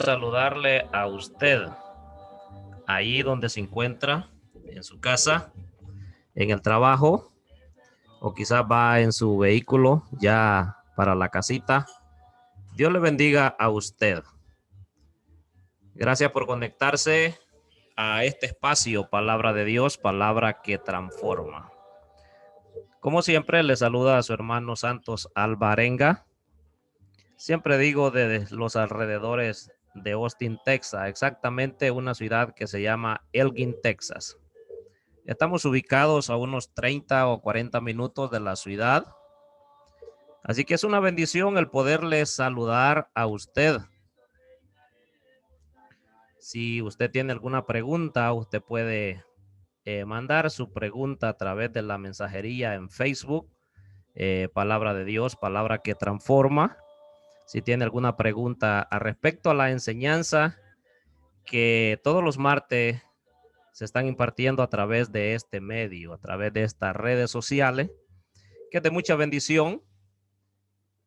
Saludarle a usted ahí donde se encuentra, en su casa, en el trabajo, o quizás va en su vehículo ya para la casita. Dios le bendiga a usted. Gracias por conectarse a este espacio, palabra de Dios, palabra que transforma. Como siempre, le saluda a su hermano Santos Alvarenga. Siempre digo de los alrededores de Austin, Texas, exactamente una ciudad que se llama Elgin, Texas. Estamos ubicados a unos 30 o 40 minutos de la ciudad. Así que es una bendición el poderle saludar a usted. Si usted tiene alguna pregunta, usted puede mandar su pregunta a través de la mensajería en Facebook. Palabra de Dios, palabra que transforma. Si tiene alguna pregunta a respecto a la enseñanza que todos los martes se están impartiendo a través de este medio, a través de estas redes sociales, que es de mucha bendición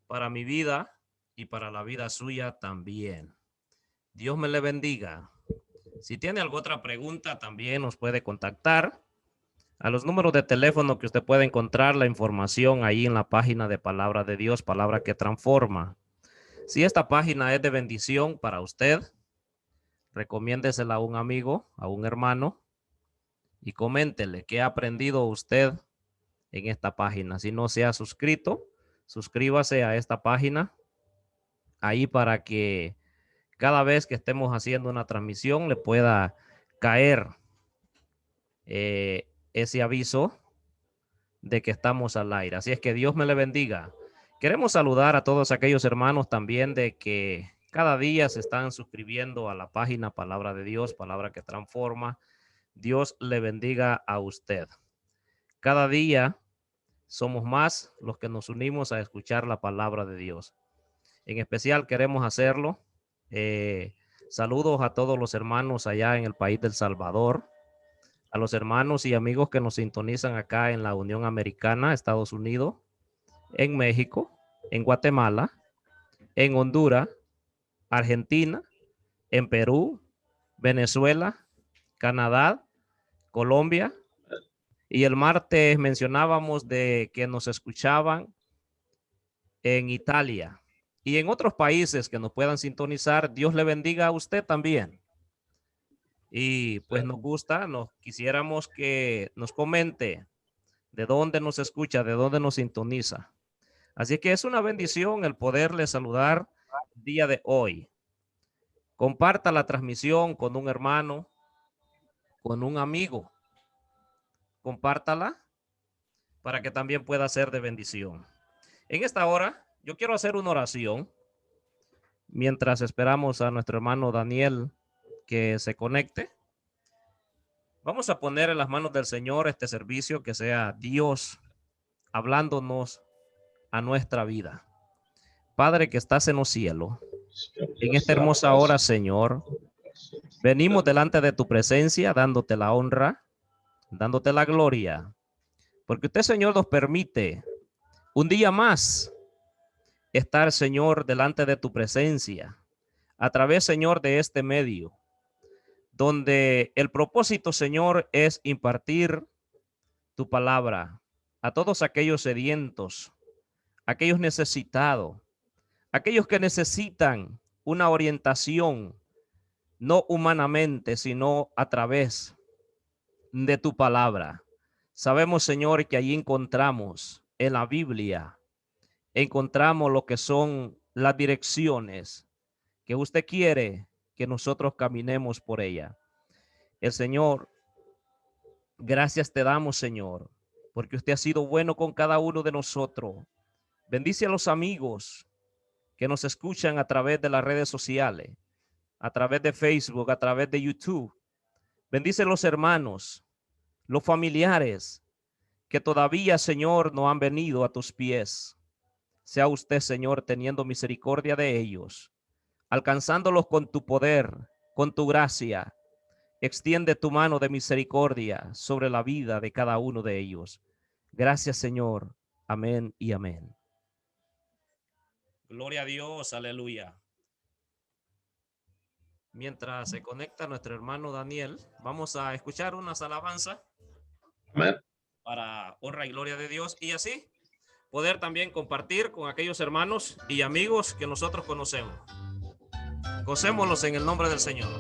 para mi vida y para la vida suya también. Dios me le bendiga. Si tiene alguna otra pregunta, también nos puede contactar a los números de teléfono que usted puede encontrar la información ahí en la página de Palabra de Dios, Palabra que Transforma. Si esta página es de bendición para usted, recomiéndesela a un amigo, a un hermano, y coméntele qué ha aprendido usted en esta página. Si no se ha suscrito, suscríbase a esta página ahí para que cada vez que estemos haciendo una transmisión le pueda caer ese aviso de que estamos al aire. Así es que Dios me le bendiga. Queremos saludar a todos aquellos hermanos también de que cada día se están suscribiendo a la página Palabra de Dios, Palabra que Transforma. Dios le bendiga a usted. Cada día somos más los que nos unimos a escuchar la palabra de Dios. En especial queremos hacerlo. Saludos a todos los hermanos allá en el país del Salvador, a los hermanos y amigos que nos sintonizan acá en la Unión Americana, Estados Unidos, en México, en Guatemala, en Honduras, Argentina, en Perú, Venezuela, Canadá, Colombia. Y el martes mencionábamos de que nos escuchaban en Italia y en otros países que nos puedan sintonizar. Dios le bendiga a usted también. Y pues nos gusta, nos quisiéramos que nos comente de dónde nos escucha, de dónde nos sintoniza. Así que es una bendición el poderle saludar el día de hoy. Comparta la transmisión con un hermano, con un amigo. Compártala para que también pueda ser de bendición. En esta hora, yo quiero hacer una oración mientras esperamos a nuestro hermano Daniel que se conecte. Vamos a poner en las manos del Señor este servicio, que sea Dios hablándonos a nuestra vida. Padre que estás en los cielos, en esta hermosa hora, Señor, venimos delante de tu presencia, dándote la honra, dándote la gloria, porque usted, Señor, nos permite un día más estar, Señor, delante de tu presencia, a través, Señor, de este medio, donde el propósito, Señor, es impartir tu palabra a todos aquellos sedientos, aquellos necesitados, aquellos que necesitan una orientación, no humanamente, sino a través de tu palabra. Sabemos, Señor, que allí encontramos en la Biblia, encontramos lo que son las direcciones que usted quiere que nosotros caminemos por ella. El Señor, gracias te damos, Señor, porque usted ha sido bueno con cada uno de nosotros. Bendice a los amigos que nos escuchan a través de las redes sociales, a través de Facebook, a través de YouTube. Bendice a los hermanos, los familiares que todavía, Señor, no han venido a tus pies. Sea usted, Señor, teniendo misericordia de ellos, alcanzándolos con tu poder, con tu gracia. Extiende tu mano de misericordia sobre la vida de cada uno de ellos. Gracias, Señor. Amén y amén. Gloria a Dios, aleluya. Mientras se conecta nuestro hermano Daniel, vamos a escuchar unas alabanzas Amén. para honra y gloria de Dios y así poder también compartir con aquellos hermanos y amigos que nosotros conocemos. Gocémoslos en el nombre del Señor.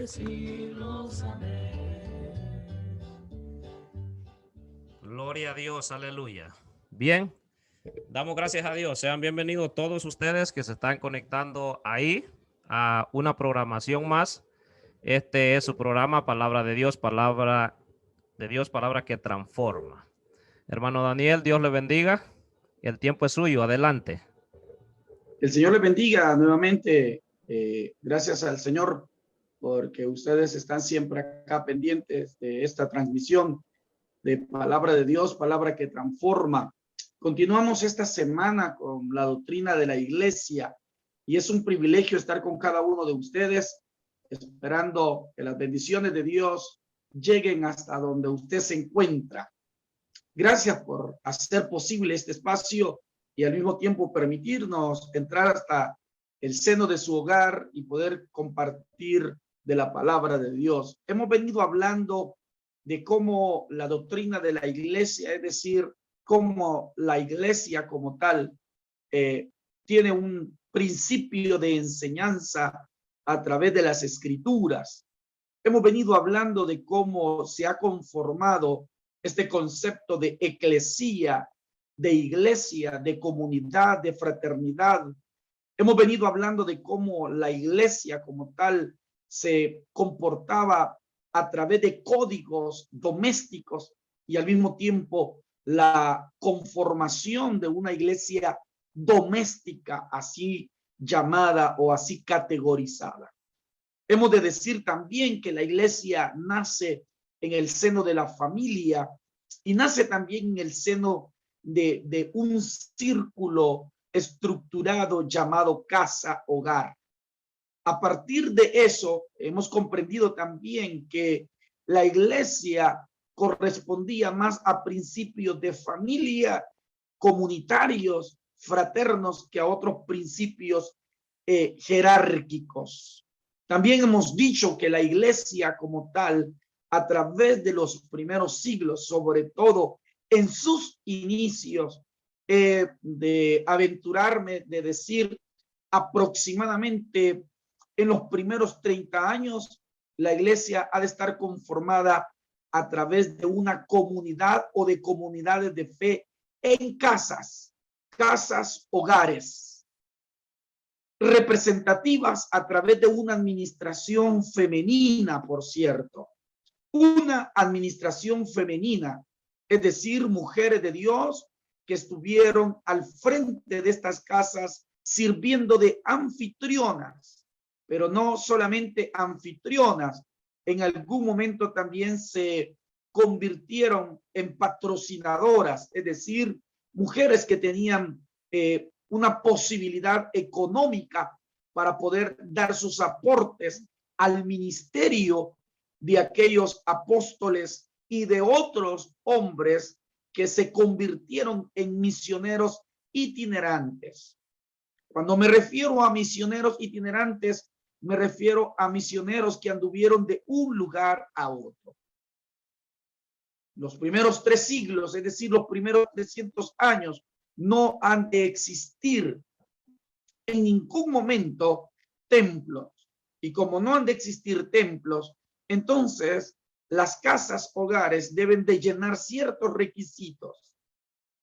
Siglos, amén. Gloria a Dios, aleluya. Bien, damos gracias a Dios. Sean bienvenidos todos ustedes que se están conectando ahí a una programación más. Este es su programa Palabra de Dios, palabra que transforma. Hermano Daniel, Dios le bendiga. El tiempo es suyo, adelante. El Señor les bendiga nuevamente. Gracias al Señor porque ustedes están siempre acá pendientes de esta transmisión de Palabra de Dios, palabra que transforma. Continuamos esta semana con la doctrina de la iglesia y es un privilegio estar con cada uno de ustedes, esperando que las bendiciones de Dios lleguen hasta donde usted se encuentra. Gracias por hacer posible este espacio y al mismo tiempo permitirnos entrar hasta el seno de su hogar y poder compartir de la palabra de Dios. Hemos venido hablando de cómo la doctrina de la iglesia, es decir, cómo la iglesia como tal tiene un principio de enseñanza a través de las escrituras. Hemos venido hablando de cómo se ha conformado este concepto de eclesía, de iglesia, de comunidad, de fraternidad. Hemos venido hablando de cómo la iglesia como tal se comportaba a través de códigos domésticos y al mismo tiempo la conformación de una iglesia doméstica, así llamada o así categorizada. Hemos de decir también que la iglesia nace en el seno de la familia y nace también en el seno de un círculo estructurado llamado casa, hogar. A partir de eso, hemos comprendido también que la iglesia correspondía más a principios de familia, comunitarios, fraternos que a otros principios jerárquicos. También hemos dicho que la iglesia como tal, a través de los primeros siglos, sobre todo en sus inicios, de aventurarme, de decir aproximadamente en los primeros 30 años, la iglesia ha de estar conformada a través de una comunidad o de comunidades de fe en casas, hogares, representativas a través de una administración femenina, por cierto. Una administración femenina, es decir, mujeres de Dios que estuvieron al frente de estas casas sirviendo de anfitrionas, pero no solamente anfitrionas, en algún momento también se convirtieron en patrocinadoras, es decir, mujeres que tenían una posibilidad económica para poder dar sus aportes al ministerio de aquellos apóstoles y de otros hombres que se convirtieron en misioneros itinerantes. Cuando me refiero a misioneros itinerantes, me refiero a misioneros que anduvieron de un lugar a otro. Los primeros 3 siglos, es decir, los primeros 300 años, no han de existir en ningún momento templos. Y como no han de existir templos, entonces las casas hogares deben de llenar ciertos requisitos.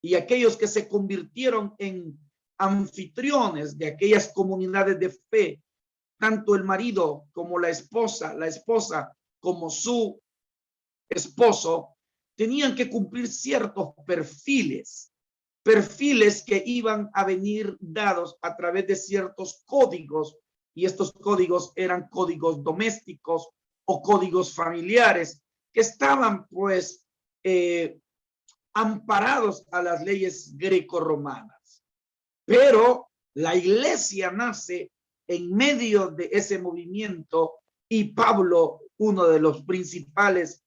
Y aquellos que se convirtieron en anfitriones de aquellas comunidades de fe, tanto el marido como la esposa como su esposo, tenían que cumplir ciertos perfiles que iban a venir dados a través de ciertos códigos, y estos códigos eran códigos domésticos o códigos familiares que estaban pues amparados a las leyes grecorromanas. Pero la iglesia nace en medio de ese movimiento, y Pablo, uno de los principales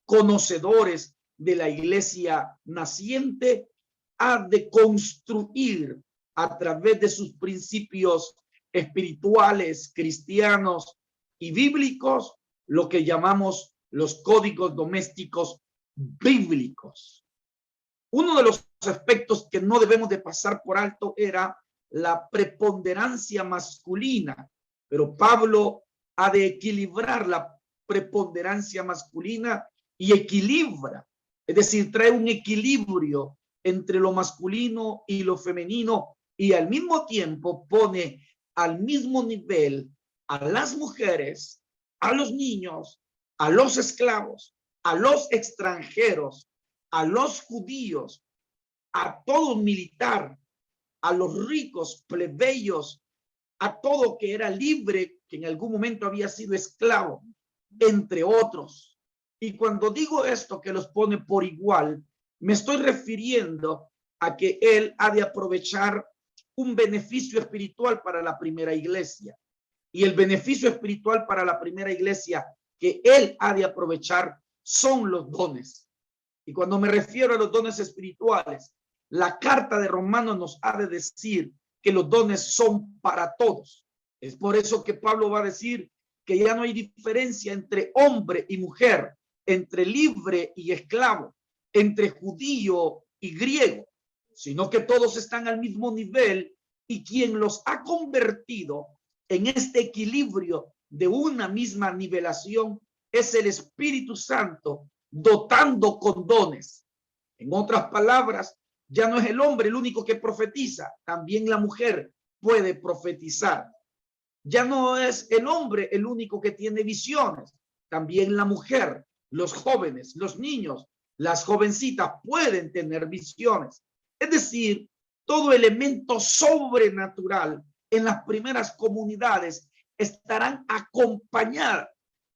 conocedores de la iglesia naciente, ha de construir a través de sus principios espirituales, cristianos y bíblicos lo que llamamos los códigos domésticos bíblicos. Uno de los aspectos que no debemos de pasar por alto era la preponderancia masculina, pero Pablo ha de equilibrar la preponderancia masculina y equilibra, es decir, trae un equilibrio entre lo masculino y lo femenino, y al mismo tiempo pone al mismo nivel a las mujeres, a los niños, a los esclavos, a los extranjeros, a los judíos, a todo militar, a los ricos, plebeyos, a todo que era libre, que en algún momento había sido esclavo, entre otros. Y cuando digo esto, que los pone por igual, me estoy refiriendo a que él ha de aprovechar un beneficio espiritual para la primera iglesia. Y el beneficio espiritual para la primera iglesia que él ha de aprovechar son los dones. Y cuando me refiero a los dones espirituales, la carta de Romanos nos ha de decir que los dones son para todos. Es por eso que Pablo va a decir que ya no hay diferencia entre hombre y mujer, entre libre y esclavo, entre judío y griego, sino que todos están al mismo nivel, y quien los ha convertido en este equilibrio de una misma nivelación es el Espíritu Santo, dotando con dones. En otras palabras, ya no es el hombre el único que profetiza, también la mujer puede profetizar. Ya no es el hombre el único que tiene visiones, también la mujer, los jóvenes, los niños, las jovencitas pueden tener visiones. Es decir, todo elemento sobrenatural en las primeras comunidades estarán acompañadas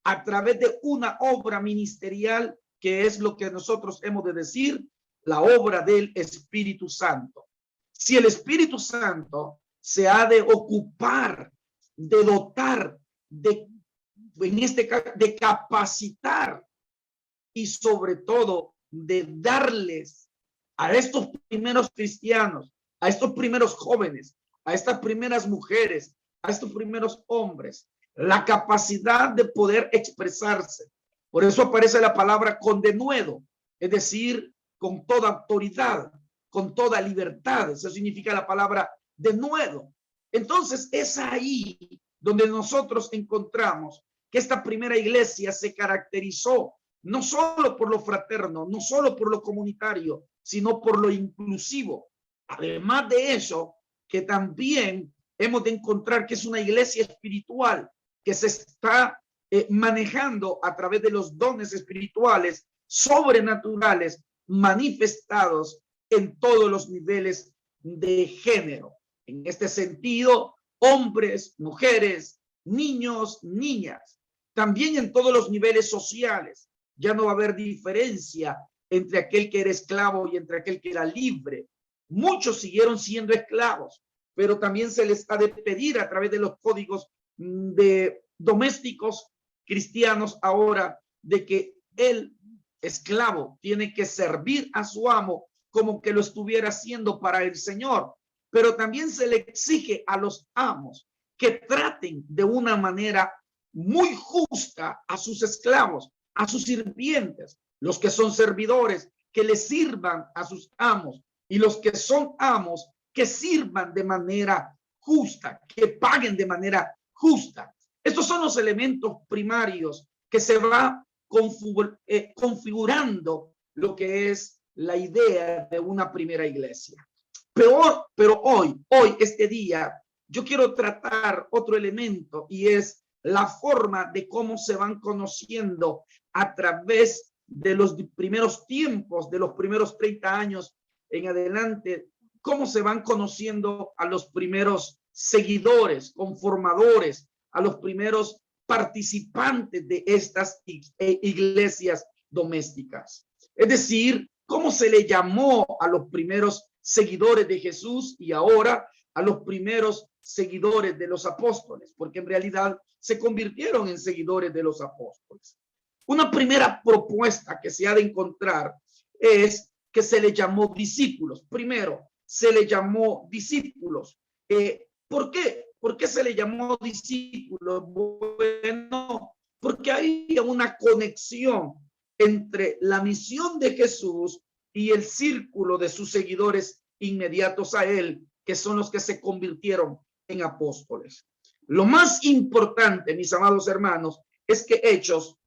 a través de una obra ministerial, que es lo que nosotros hemos de decir, la obra del Espíritu Santo. Si el Espíritu Santo se ha de ocupar, de dotar, de capacitar, y sobre todo de darles a estos primeros cristianos a estos primeros jóvenes, a estas primeras mujeres, a estos primeros hombres, la capacidad de poder expresarse. Por eso aparece la palabra con denuedo, es decir, con toda autoridad, con toda libertad. Eso significa la palabra denuedo. Entonces es ahí donde nosotros encontramos que esta primera iglesia se caracterizó no solo por lo fraterno, no solo por lo comunitario, sino por lo inclusivo. Además de eso, que también hemos de encontrar que es una iglesia espiritual que se está manejando a través de los dones espirituales sobrenaturales manifestados en todos los niveles de género. En este sentido, hombres, mujeres, niños, niñas, también en todos los niveles sociales. Ya no va a haber diferencia entre aquel que era esclavo y entre aquel que era libre. Muchos siguieron siendo esclavos, pero también se les ha de pedir a través de los códigos de domésticos cristianos ahora de que el esclavo tiene que servir a su amo como que lo estuviera haciendo para el Señor, pero también se le exige a los amos que traten de una manera muy justa a sus esclavos, a sus sirvientes, los que son servidores, que le sirvan a sus amos, y los que son amos, que sirvan de manera justa, que paguen de manera justa. Estos son los elementos primarios que se va configurando lo que es la idea de una primera iglesia. Pero hoy, este día, yo quiero tratar otro elemento y es la forma de cómo se van conociendo a través de los primeros tiempos, de los primeros 30 años en adelante, cómo se van conociendo a los primeros seguidores, conformadores, a los primeros participantes de estas iglesias domésticas. Es decir, cómo se le llamó a los primeros seguidores de Jesús y ahora a los primeros seguidores de los apóstoles, porque en realidad se convirtieron en seguidores de los apóstoles. Una primera propuesta que se ha de encontrar es que se le llamó discípulos. Primero, se le llamó discípulos. ¿Por qué? ¿Por qué se le llamó discípulos? Bueno, porque había una conexión entre la misión de Jesús y el círculo de sus seguidores inmediatos a él, que son los que se convirtieron en apóstoles. Lo más importante, mis amados hermanos, es que Hechos,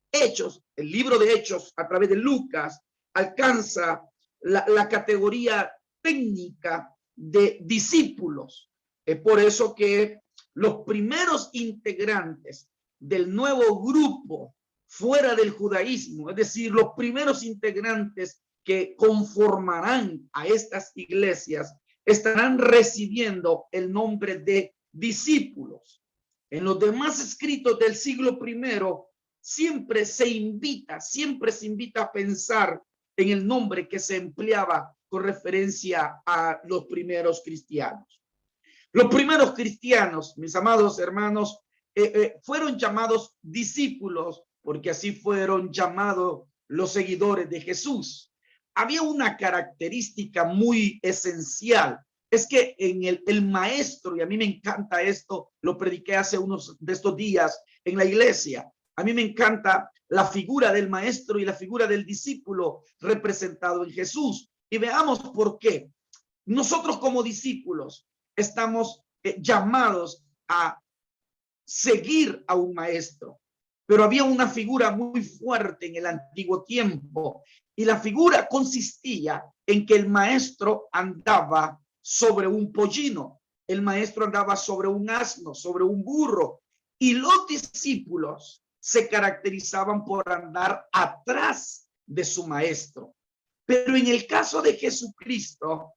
el libro de Hechos a través de Lucas, alcanza la categoría técnica de discípulos. Es por eso que los primeros integrantes del nuevo grupo fuera del judaísmo, es decir, los primeros integrantes que conformarán a estas iglesias, estarán recibiendo el nombre de discípulos. En los demás escritos del siglo primero, siempre se invita a pensar en el nombre que se empleaba con referencia a los primeros cristianos. Los primeros cristianos, mis amados hermanos, fueron llamados discípulos porque así fueron llamados los seguidores de Jesús. Había una característica muy esencial, es que en el maestro, y a mí me encanta esto, lo prediqué hace unos de estos días en la iglesia, a mí me encanta la figura del maestro y la figura del discípulo representado en Jesús. Y veamos por qué. Nosotros como discípulos estamos llamados a seguir a un maestro, pero había una figura muy fuerte en el antiguo tiempo y la figura consistía en que el maestro andaba sobre un pollino, el maestro andaba sobre un asno, sobre un burro, y los discípulos se caracterizaban por andar atrás de su maestro. Pero en el caso de Jesucristo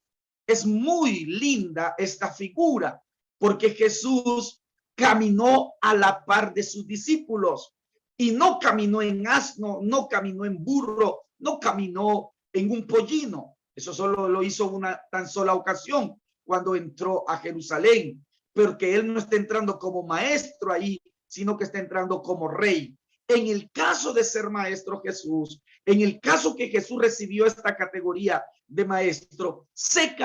es muy linda esta figura, porque Jesús caminó a la par de sus discípulos y no caminó en asno, no caminó en burro, no caminó en un pollino. Eso solo lo hizo una tan sola ocasión cuando entró a Jerusalén, porque él no está entrando como maestro ahí, sino que está entrando como rey. En el caso de ser maestro Jesús, en el caso que Jesús recibió esta categoría de maestro, se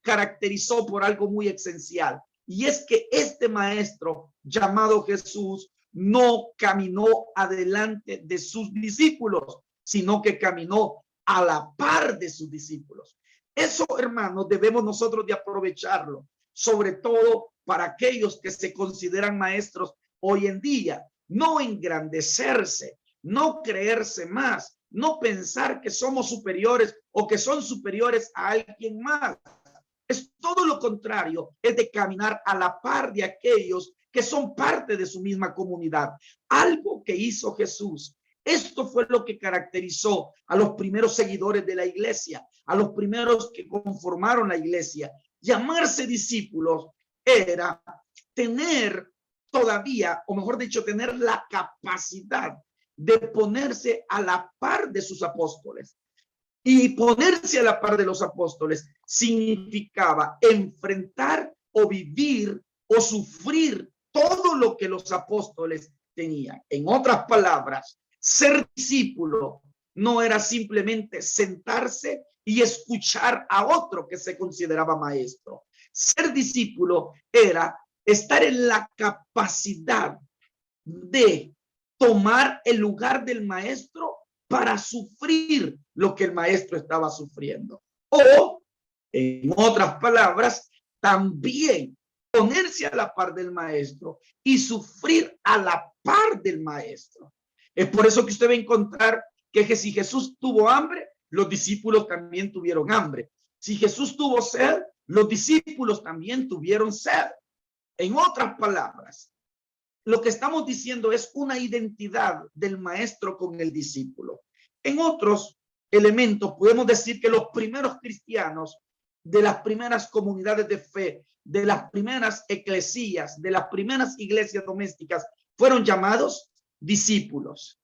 caracterizó por algo muy esencial. Y es que este maestro llamado Jesús no caminó adelante de sus discípulos, sino que caminó a la par de sus discípulos. Eso, hermanos, debemos nosotros de aprovecharlo, sobre todo para aquellos que se consideran maestros hoy en día. No engrandecerse, no creerse más, no pensar que somos superiores o que son superiores a alguien más. Es todo lo contrario, es de caminar a la par de aquellos que son parte de su misma comunidad. Algo que hizo Jesús. Esto fue lo que caracterizó a los primeros seguidores de la iglesia, a los primeros que conformaron la iglesia. Llamarse discípulos era tener todavía, o mejor dicho, tener la capacidad de ponerse a la par de sus apóstoles. Y ponerse a la par de los apóstoles significaba enfrentar o vivir o sufrir todo lo que los apóstoles tenían. En otras palabras, ser discípulo no era simplemente sentarse y escuchar a otro que se consideraba maestro. Ser discípulo era estar en la capacidad de tomar el lugar del maestro para sufrir lo que el maestro estaba sufriendo. O, en otras palabras, también ponerse a la par del maestro y sufrir a la par del maestro. Es por eso que usted va a encontrar que si Jesús tuvo hambre, los discípulos también tuvieron hambre. Si Jesús tuvo sed, los discípulos también tuvieron sed. En otras palabras, lo que estamos diciendo es una identidad del maestro con el discípulo. En otros elementos podemos decir que los primeros cristianos de las primeras comunidades de fe, de las primeras eclesías, de las primeras iglesias domésticas, fueron llamados discípulos.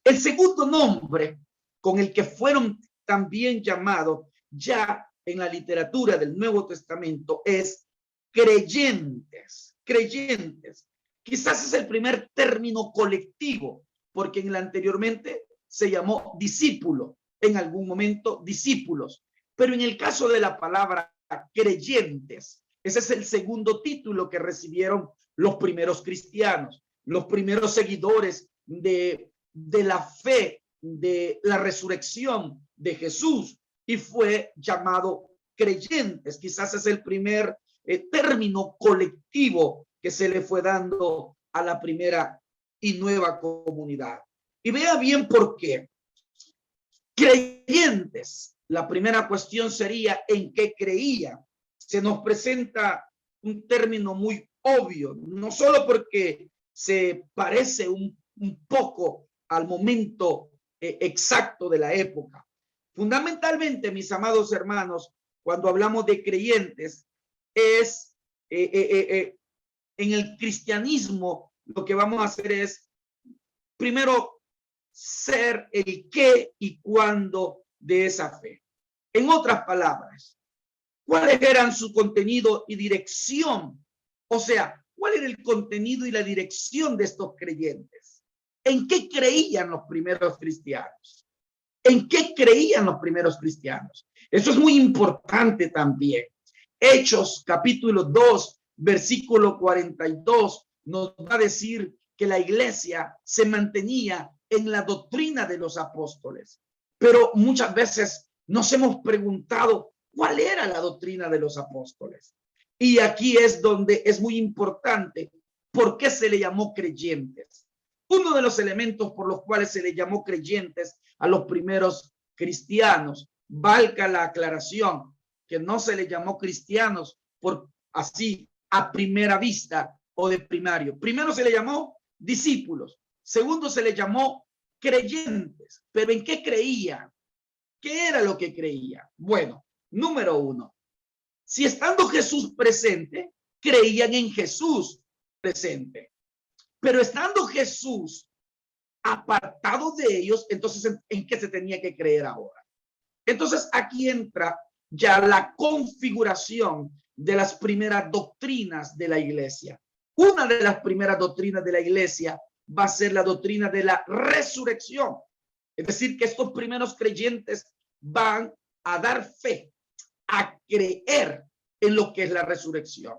El segundo nombre con el que fueron también llamados ya en la literatura del Nuevo Testamento es creyentes. Creyentes. Quizás es el primer término colectivo, porque en el anteriormente se llamó discípulo, en algún momento discípulos. Pero en el caso de la palabra creyentes, ese es el segundo título que recibieron los primeros cristianos, los primeros seguidores de la fe, de la resurrección de Jesús, y fue llamado creyentes. Quizás es el primer término colectivo que se le fue dando a la primera y nueva comunidad. Y vea bien por qué. Creyentes. La primera cuestión sería ¿en qué creía? Se nos presenta un término muy obvio, no solo porque se parece un poco al momento exacto de la época. Fundamentalmente, mis amados hermanos, cuando hablamos de creyentes, es en el cristianismo lo que vamos a hacer es primero ser el qué y cuándo de esa fe. En otras palabras, ¿cuáles eran su contenido y dirección? O sea, ¿cuál era el contenido y la dirección de estos creyentes? ¿En qué creían los primeros cristianos? ¿En qué creían los primeros cristianos? Eso es muy importante también. Hechos capítulo 2, versículo 42 nos va a decir que la iglesia se mantenía en la doctrina de los apóstoles. Pero muchas veces nos hemos preguntado cuál era la doctrina de los apóstoles. Y aquí es donde es muy importante por qué se le llamó creyentes. Uno de los elementos por los cuales se le llamó creyentes a los primeros cristianos, valga la aclaración, que no se le llamó cristianos por así a primera vista o de primario. Primero se le llamó discípulos. Segundo se le llamó creyentes. ¿Pero en qué creían? ¿Qué era lo que creían? Bueno, número uno, si estando Jesús presente, creían en Jesús presente. Pero estando Jesús apartado de ellos, entonces ¿en qué se tenía que creer ahora? Entonces aquí entra ya la configuración de las primeras doctrinas de la iglesia. Una de las primeras doctrinas de la iglesia va a ser la doctrina de la resurrección. Es decir, que estos primeros creyentes van a dar fe, a creer en lo que es la resurrección.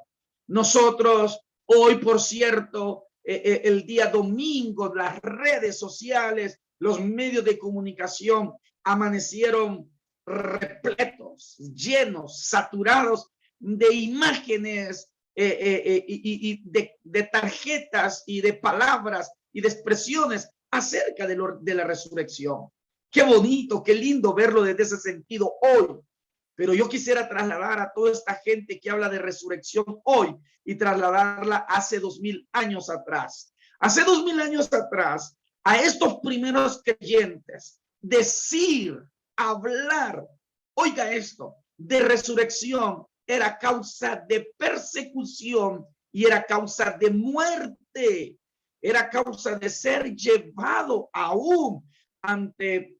Nosotros hoy, por cierto, el día domingo, las redes sociales, los medios de comunicación amanecieron repletos, llenos, saturados de imágenes y de tarjetas y de palabras y de expresiones acerca de la resurrección. Qué bonito, qué lindo verlo desde ese sentido hoy. Pero yo quisiera trasladar a toda esta gente que habla de resurrección hoy y trasladarla hace 2000 años atrás. Hace 2000 años atrás, a estos primeros creyentes, decir, hablar, oiga esto, de resurrección era causa de persecución y era causa de muerte. Era causa de ser llevado aún ante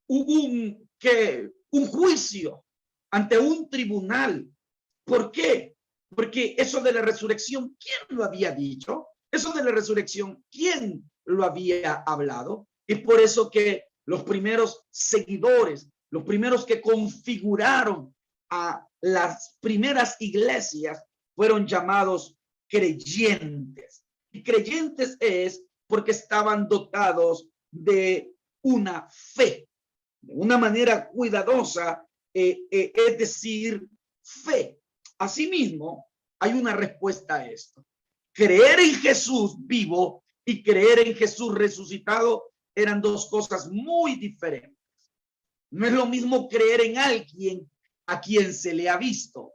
un juicio, ante un tribunal. ¿Por qué? Porque eso de la resurrección, ¿quién lo había dicho? Eso de la resurrección, ¿quién lo había hablado? Es por eso que los primeros seguidores, los primeros que configuraron a las primeras iglesias fueron llamados creyentes. Y creyentes es porque estaban dotados de una fe, de una manera cuidadosa, es decir, fe. Asimismo, hay una respuesta a esto. Creer en Jesús vivo y creer en Jesús resucitado eran dos cosas muy diferentes. No es lo mismo creer en alguien a quien se le ha visto,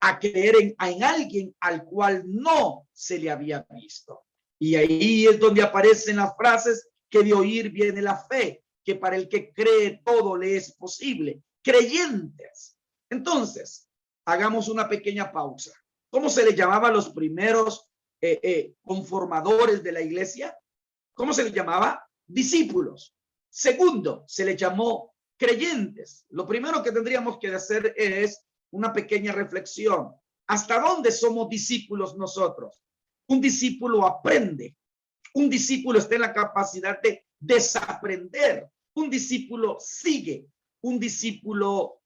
a creer en alguien al cual no se le había visto. Y ahí es donde aparecen las frases que de oír viene la fe, que para el que cree todo le es posible. Creyentes. Entonces, hagamos una pequeña pausa. ¿Cómo se le llamaba a los primeros conformadores de la iglesia? ¿Cómo se les llamaba? Discípulos. Segundo, se les llamó creyentes. Lo primero que tendríamos que hacer es una pequeña reflexión. ¿Hasta dónde somos discípulos nosotros? Un discípulo aprende. Un discípulo está en la capacidad de desaprender. Un discípulo sigue. Un discípulo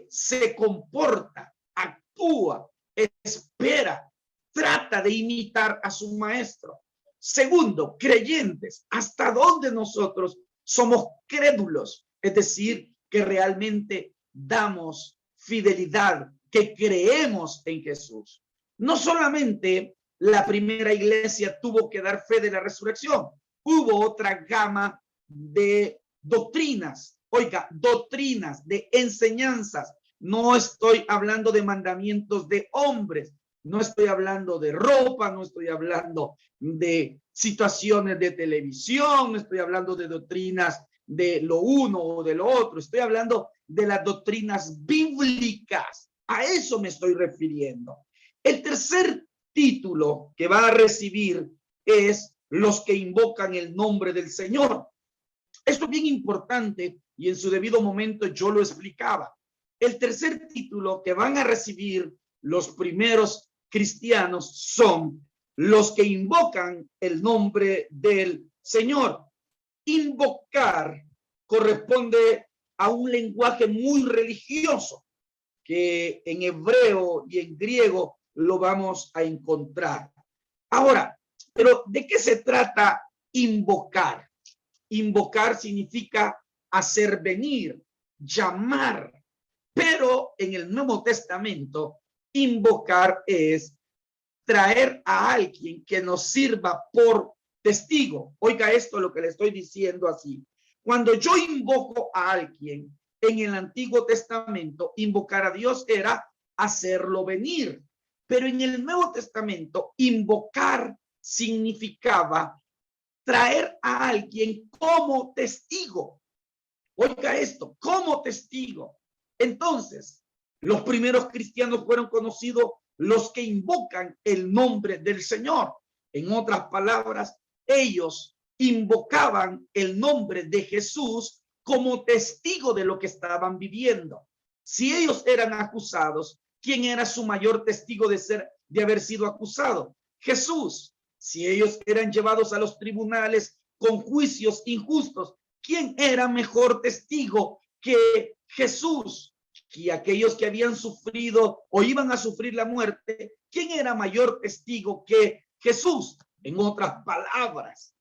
se comporta, actúa, espera, trata de imitar a su maestro. Segundo, creyentes. ¿Hasta dónde nosotros somos crédulos? Es decir, que realmente damos fidelidad, que creemos en Jesús. No solamente la primera iglesia tuvo que dar fe de la resurrección, hubo otra gama de doctrinas, oiga, doctrinas, de enseñanzas. No estoy hablando de mandamientos de hombres, no estoy hablando de ropa, no estoy hablando de situaciones de televisión, no estoy hablando de doctrinas de lo uno o de lo otro, estoy hablando de las doctrinas bíblicas. A eso me estoy refiriendo. El tercer título que va a recibir es los que invocan el nombre del Señor. Esto es bien importante y en su debido momento yo lo explicaba. El tercer título que van a recibir los primeros cristianos son los que invocan el nombre del Señor. Invocar corresponde a un lenguaje muy religioso que en hebreo y en griego lo vamos a encontrar. Ahora, pero ¿de qué se trata invocar? Invocar significa hacer venir, llamar, pero en el Nuevo Testamento invocar es traer a alguien que nos sirva por testigo. Oiga esto, lo que le estoy diciendo así. Cuando yo invoco a alguien en el Antiguo Testamento, invocar a Dios era hacerlo venir. Pero en el Nuevo Testamento, invocar significaba traer a alguien como testigo. Oiga esto, como testigo. Entonces, los primeros cristianos fueron conocidos los que invocan el nombre del Señor. En otras palabras, ellos invocaban el nombre de Jesús como testigo de lo que estaban viviendo. Si ellos eran acusados, ¿quién era su mayor testigo de haber sido acusado? Jesús. Si ellos eran llevados a los tribunales con juicios injustos, ¿quién era mejor testigo que Jesús? que aquellos que habían sufrido o iban a sufrir la muerte, ¿quién era mayor testigo que Jesús? En otras palabras,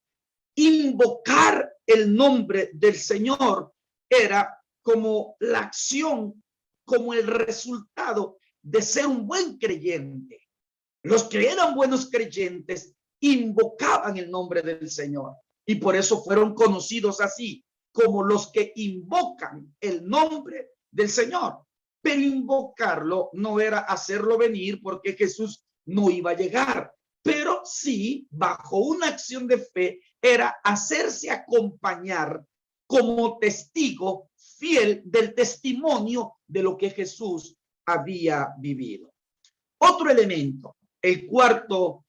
invocar el nombre del Señor era como la acción, como el resultado de ser un buen creyente. Los que eran buenos creyentes invocaban el nombre del Señor y por eso fueron conocidos así, como los que invocan el nombre del Señor. Pero invocarlo no era hacerlo venir porque Jesús no iba a llegar, pero sí, bajo una acción de fe, era hacerse acompañar como testigo fiel del testimonio de lo que Jesús había vivido. Otro elemento, el cuarto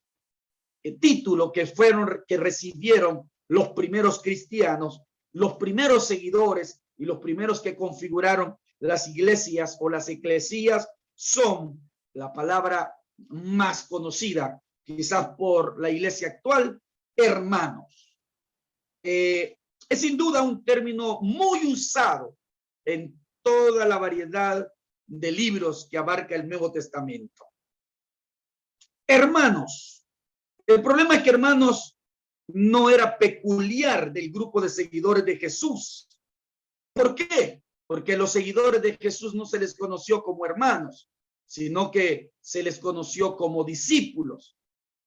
título que recibieron los primeros cristianos, los primeros seguidores y los primeros que configuraron las iglesias o las eclesías, son la palabra más conocida, quizás por la iglesia actual, hermanos. Es sin duda un término muy usado en toda la variedad de libros que abarca el Nuevo Testamento. Hermanos. El problema es que hermanos no era peculiar del grupo de seguidores de Jesús. ¿Por qué? Porque los seguidores de Jesús no se les conoció como hermanos, sino que se les conoció como discípulos.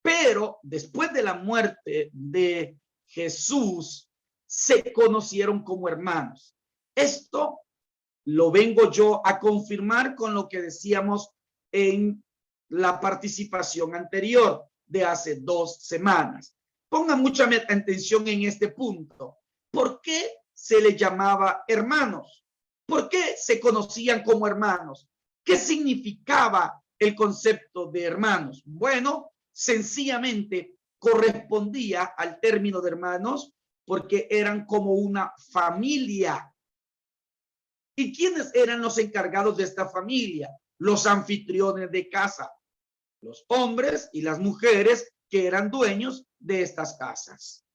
Pero después de la muerte de Jesús, se conocieron como hermanos. Esto lo vengo yo a confirmar con lo que decíamos en la participación anterior de hace 2 semanas. Pongan mucha atención en este punto. ¿Por qué se les llamaba hermanos? ¿Por qué se conocían como hermanos? ¿Qué significaba el concepto de hermanos? Bueno, sencillamente correspondía al término de hermanos porque eran como una familia. ¿Y quiénes eran los encargados de esta familia? Los anfitriones de casa, los hombres y las mujeres que eran dueños de estas casas.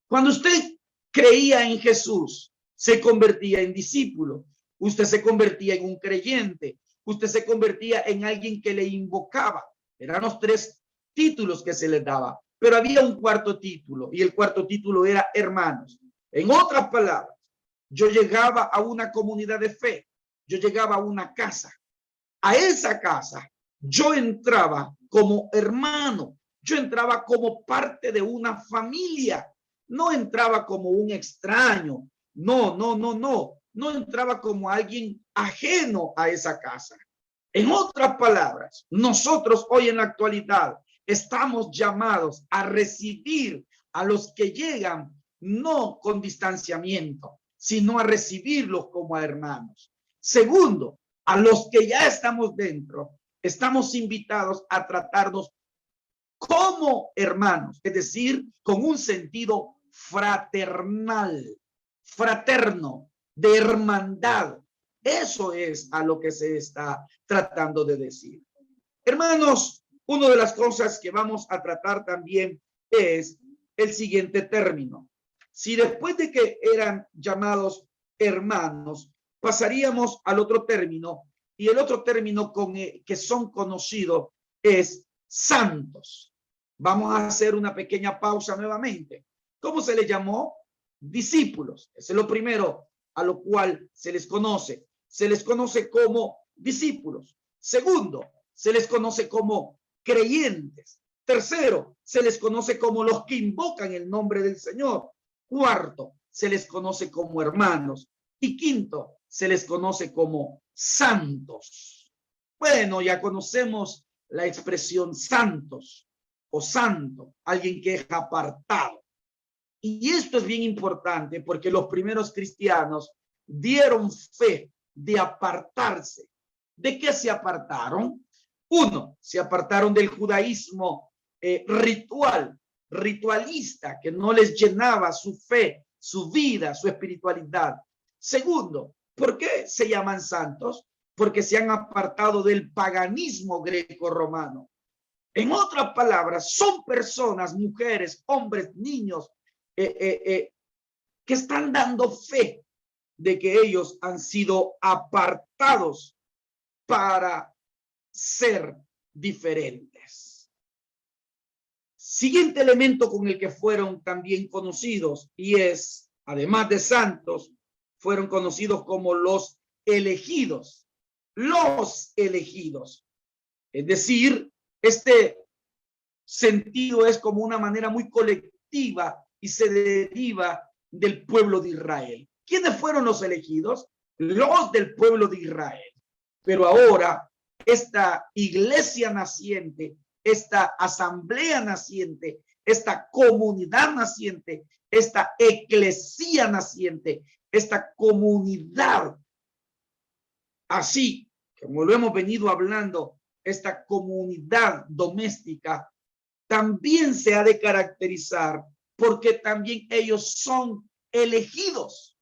Cuando usted creía en Jesús, se convertía en discípulo, usted se convertía en un creyente, usted se convertía en alguien que le invocaba. Eran los 3 títulos que se les daba, pero había un cuarto título y el cuarto título era hermanos. En otras palabras, yo llegaba a una comunidad de fe, yo llegaba a una casa. A esa casa yo entraba como hermano, yo entraba como parte de una familia, no entraba como un extraño, no entraba como alguien ajeno a esa casa. En otras palabras, nosotros hoy en la actualidad estamos llamados a recibir a los que llegan no con distanciamiento, sino a recibirlos como a hermanos. Segundo, a los que ya estamos dentro, estamos invitados a tratarnos como hermanos, es decir, con un sentido fraternal, fraterno, de hermandad. Eso es a lo que se está tratando de decir. Hermanos, una de las cosas que vamos a tratar también es el siguiente término. Si después de que eran llamados hermanos, pasaríamos al otro término, y el otro término que son conocidos es santos. Vamos a hacer una pequeña pausa nuevamente. ¿Cómo se les llamó? Discípulos. Ese es lo primero a lo cual se les conoce. Se les conoce como discípulos. Segundo, se les conoce como creyentes. Tercero, se les conoce como los que invocan el nombre del Señor. Cuarto, se les conoce como hermanos. Y quinto, se les conoce como santos. Bueno, ya conocemos la expresión santos o santo, alguien que es apartado. Y esto es bien importante porque los primeros cristianos dieron fe de apartarse. ¿De qué se apartaron? Uno, se apartaron del judaísmo ritualista, que no les llenaba su fe, su vida, su espiritualidad. Segundo, ¿por qué se llaman santos? Porque se han apartado del paganismo greco-romano. En otras palabras, son personas, mujeres, hombres, niños, que están dando fe de que ellos han sido apartados para ser diferentes. Siguiente elemento con el que fueron también conocidos, y es, además de santos, fueron conocidos como los elegidos. Los elegidos. Es decir, este sentido es como una manera muy colectiva y se deriva del pueblo de Israel. ¿Quiénes fueron los elegidos? Los del pueblo de Israel. Pero ahora, esta iglesia naciente, esta asamblea naciente, esta comunidad naciente, esta eclesía naciente, esta comunidad, así como lo hemos venido hablando, esta comunidad doméstica también se ha de caracterizar porque también ellos son elegidos.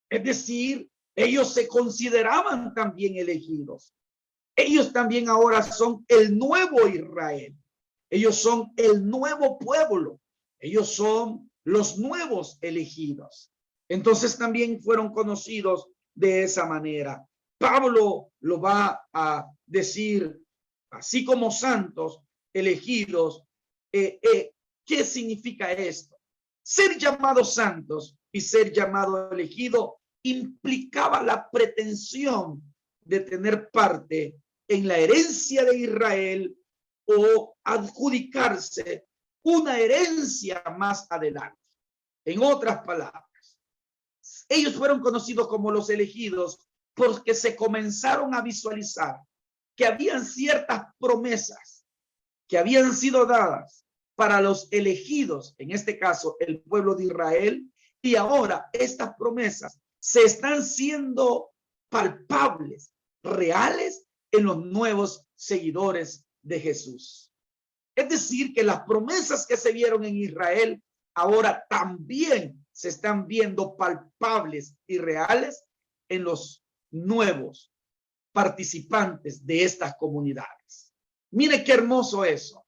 Es decir, ellos se consideraban también elegidos. Ellos también ahora son el nuevo Israel. Ellos son el nuevo pueblo. Ellos son los nuevos elegidos. Entonces también fueron conocidos de esa manera. Pablo lo va a decir, así como santos, elegidos. ¿Qué significa esto? Ser llamados santos y ser llamado elegido implicaba la pretensión de tener parte en la herencia de Israel o adjudicarse una herencia más adelante. En otras palabras, ellos fueron conocidos como los elegidos porque se comenzaron a visualizar que habían ciertas promesas que habían sido dadas para los elegidos, en este caso el pueblo de Israel, y ahora estas promesas se están siendo palpables, reales en los nuevos seguidores de Jesús. Es decir, que las promesas que se vieron en Israel ahora también se están viendo palpables y reales en los nuevos participantes de estas comunidades. Mire qué hermoso eso.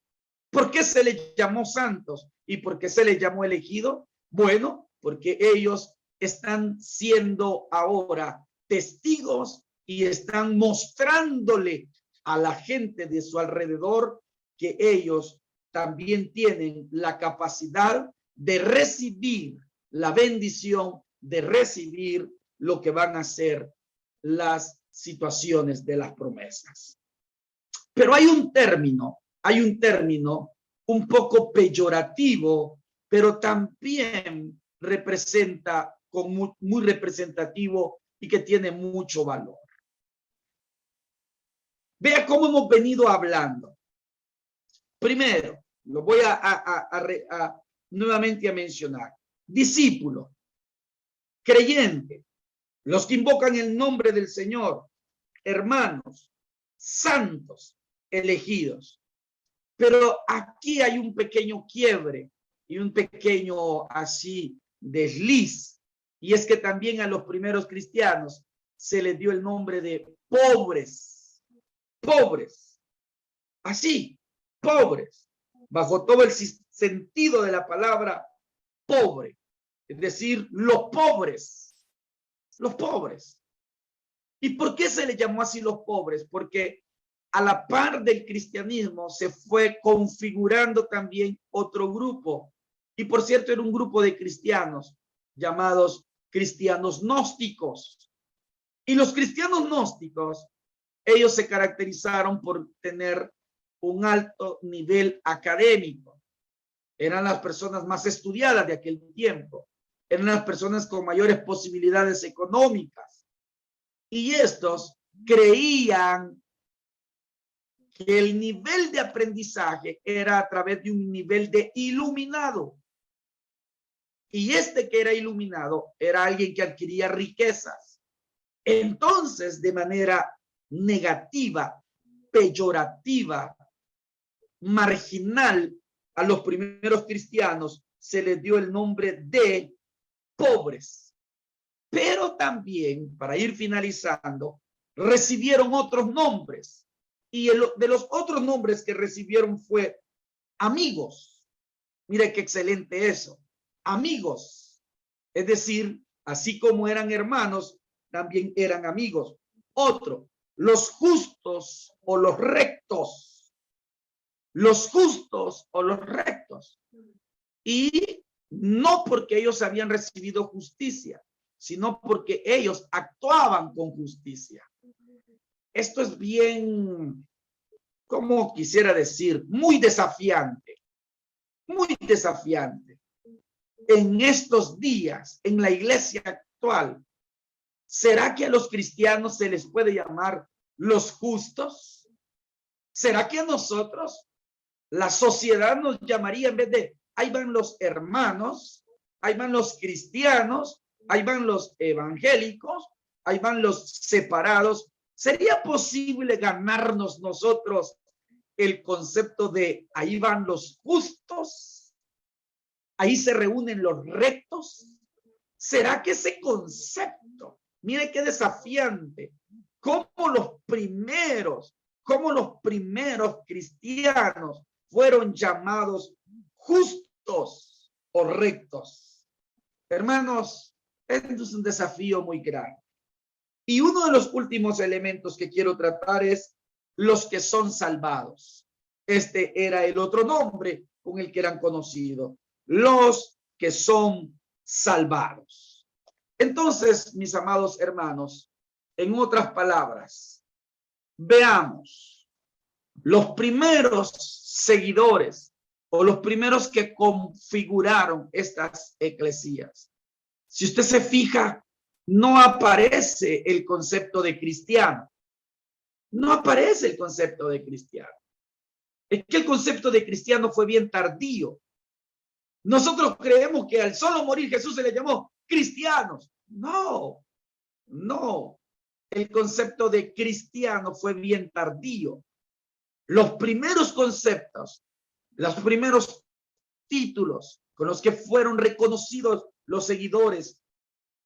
¿Por qué se les llamó santos y por qué se les llamó elegido? Bueno, porque ellos están siendo ahora testigos y están mostrándole a la gente de su alrededor que ellos también tienen la capacidad de recibir la bendición, de recibir lo que van a ser las situaciones de las promesas. Pero hay un término un poco peyorativo, pero también representa muy representativo y que tiene mucho valor. Vea cómo hemos venido hablando. Primero, lo voy nuevamente a mencionar. Discípulo, creyente, los que invocan el nombre del Señor, hermanos, santos, elegidos. Pero aquí hay un pequeño quiebre y un pequeño así desliz. Y es que también a los primeros cristianos se les dio el nombre de pobres. Pobres. Así, pobres. Bajo todo el sentido de la palabra pobre. Es decir, los pobres. Los pobres. ¿Y por qué se les llamó así los pobres? Porque a la par del cristianismo se fue configurando también otro grupo. Y por cierto, era un grupo de cristianos llamados cristianos gnósticos. Y los cristianos gnósticos, ellos se caracterizaron por tener un alto nivel académico. Eran las personas más estudiadas de aquel tiempo. Eran las personas con mayores posibilidades económicas. Y estos creían que el nivel de aprendizaje era a través de un nivel de iluminado. Y este que era iluminado era alguien que adquiría riquezas. Entonces, de manera negativa, peyorativa, marginal, a los primeros cristianos se les dio el nombre de pobres. Pero también, para ir finalizando, recibieron otros nombres. Y de los otros nombres que recibieron fue amigos. Mire qué excelente eso. Amigos. Es decir, así como eran hermanos, también eran amigos. Otro, los justos o los rectos. Los justos o los rectos. Y no porque ellos habían recibido justicia, sino porque ellos actuaban con justicia. Esto es bien, como quisiera decir, muy desafiante. Muy desafiante. En estos días, en la iglesia actual, ¿será que a los cristianos se les puede llamar los justos? ¿Será que a nosotros la sociedad nos llamaría, en vez de ahí van los hermanos, ahí van los cristianos, ahí van los evangélicos, ahí van los separados? ¿Sería posible ganarnos nosotros el concepto de ahí van los justos? Ahí se reúnen los rectos. ¿Será que ese concepto, mire qué desafiante, cómo los primeros cristianos fueron llamados justos o rectos? Hermanos, este es un desafío muy grande. Y uno de los últimos elementos que quiero tratar es los que son salvados. Este era el otro nombre con el que eran conocidos, los que son salvados. Entonces, mis amados hermanos, en otras palabras, veamos los primeros seguidores o los primeros que configuraron estas eclesías. Si usted se fija, no aparece el concepto de cristiano. No aparece el concepto de cristiano. Es que el concepto de cristiano fue bien tardío. Nosotros creemos que al solo morir Jesús se le llamó cristianos. No, no. El concepto de cristiano fue bien tardío. Los primeros conceptos, los primeros títulos con los que fueron reconocidos los seguidores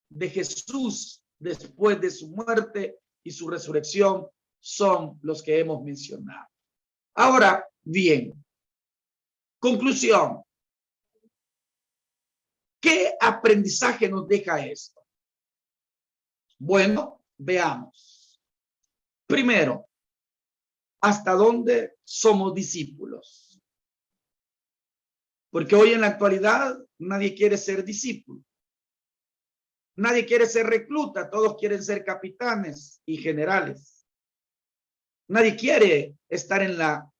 de Jesús después de su muerte y su resurrección son los que hemos mencionado. Ahora bien, conclusión. ¿Qué aprendizaje nos deja esto? Bueno, veamos. Primero, ¿hasta dónde somos discípulos? Porque hoy en la actualidad nadie quiere ser discípulo. Nadie quiere ser recluta, todos quieren ser capitanes y generales. Nadie quiere estar en la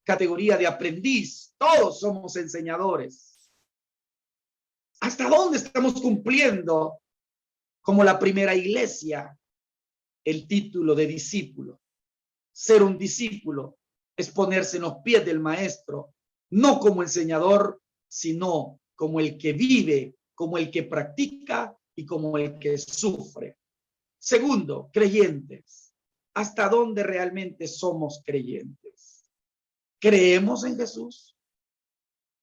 categoría de aprendiz. Todos somos enseñadores. ¿Hasta dónde estamos cumpliendo como la primera iglesia el título de discípulo? Ser un discípulo es ponerse en los pies del maestro, no como enseñador, sino como el que vive, como el que practica y como el que sufre. Segundo, creyentes. ¿Hasta dónde realmente somos creyentes? ¿Creemos en Jesús?